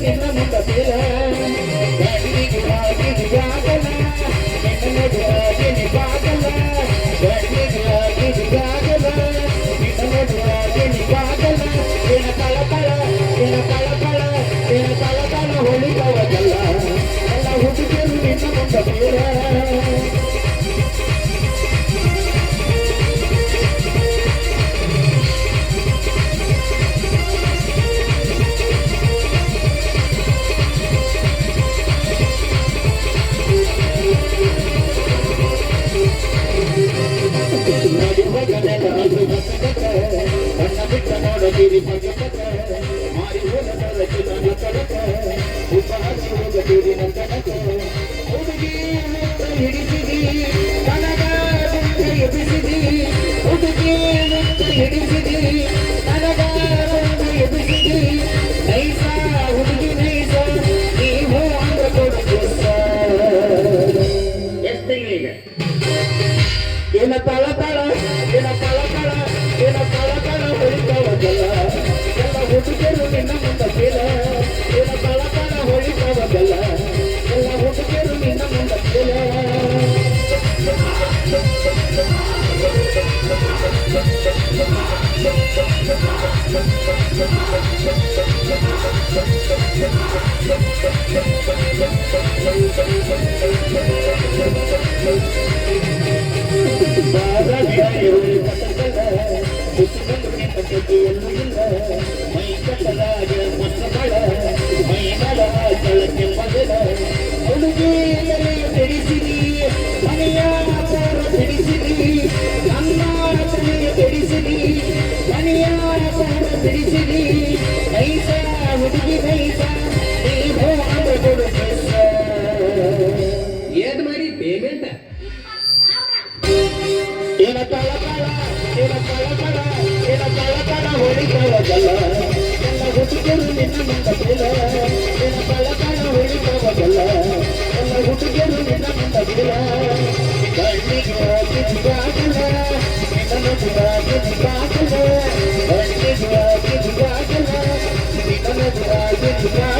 ನಿನ್ನ ಮುಂದ ಬೇಲ ಗಣ್ಣಿಗೆ ಆಗಿದಾಗಲ್ಲ ನಿನ್ನದುರಾಗಿ ನಿಗಾಗಲ್ಲ ಗಣ್ಣಿಗೆ ಆಗಿದಾಗಲ್ಲ ನಿನ್ನದುರಾಗಿ ನಿಗಾಗಲ್ಲ ಏನ ಕಳಕಳ ಏನ ಕಳಕಳ ಏನ ಕಳಕಳ ಹೊಳಿತವದಲ್ಲ ಎಲ್ಲ ಹುಡುಗಿಯರು ನಿನ್ನ ಮುಂದ ಬೇಲ ಮಾರಿ ಹೋಗೀರಿ ನಂತನಕ ಹುಡುಗಿ ಹಿಡಿಸಿದಿ ನನಗ ಎಬ್ಬಿಸಿದಿ ಹುಡುಗಿ ಹಿಡಿಸಿದಿ ನನಗ ಎಬ್ಬಿಸಿದಿ ನೈಸ ಹುಡುಗಿ ನೈಸ ನೀವು ಅಂದ್ರ ಕೊಡು ಎಷ್ಟು ತಿಂಗಳಿಗೆ ಏನ ತಳ ತಳ ಏನ ತಳ ತಳ ಏನ ತಳ ತಳ ಹೊಳಿತಾವದಲ್ಲ ಎಲ್ಲ ಹುಡುಗಿಯರು ನಿನ್ನ ಮುಂದ ಬೇಲ ಏನ ತಳ ತಳ ಹೊಳಿತಾವದಲ್ಲ ಎಲ್ಲ ಹುಡುಗಿಯರು ನಿನ್ನ ಮುಂದ ಬೇಲ ಮೈ ಕಟ್ಟದಾಗ ಮಕ್ಕಳ ಮೈ ಮಲ ಕೆಳಕ್ಕೆ ಮಗಲ ಹುಡುಗಿ ಬೆಡಿಸಿರಿ ಮನೆಯ ಪೂರ ಬೆಡಿಸಿರಿ ನನ್ನ ಮನೆಯ ಬೆಡಿಸಿರಿ ಮನೆಯ ಪೂರ ಬೆಡಿಸಿರಿ ನೈಸ ಹುಡುಗಿ ನೈಸ ನೀವು ಅಂದ್ರ ಕೊಡು ಏನ್ ಮಾಡಿ ಪೇಮೆಂಟ್ ಏನ ಕಳಕಳ ಏನ ಕಳಕಳ ಏನ ಕಳಕಳ ಹೊಳಿತಾವದಲ್ಲ ಎಲ್ಲ ಹುಡುಗಿಯರು ನಿನ್ನ ಮುಂದ ಬೇಲ ಏನ ಕಳಕಳ ಹೊಳಿತಾವದಲ್ಲ ಎಲ್ಲ ಹುಡುಗಿಯರು ನಿನ್ನ ಮುಂದ ಬೇಲ ಗಣ್ಣಿಗೆ ಆಗಿದ್ದಾಗಲ್ಲ ನಿನ್ನದುರಾಗಿ ನಿಗಾಗಲ್ಲ ಗಣ್ಣಿಗೆ ಆಗಿದ್ದಾಗಲ್ಲ ನಿನ್ನದುರಾಗಿ ನಿಗಾಗಲ್ಲ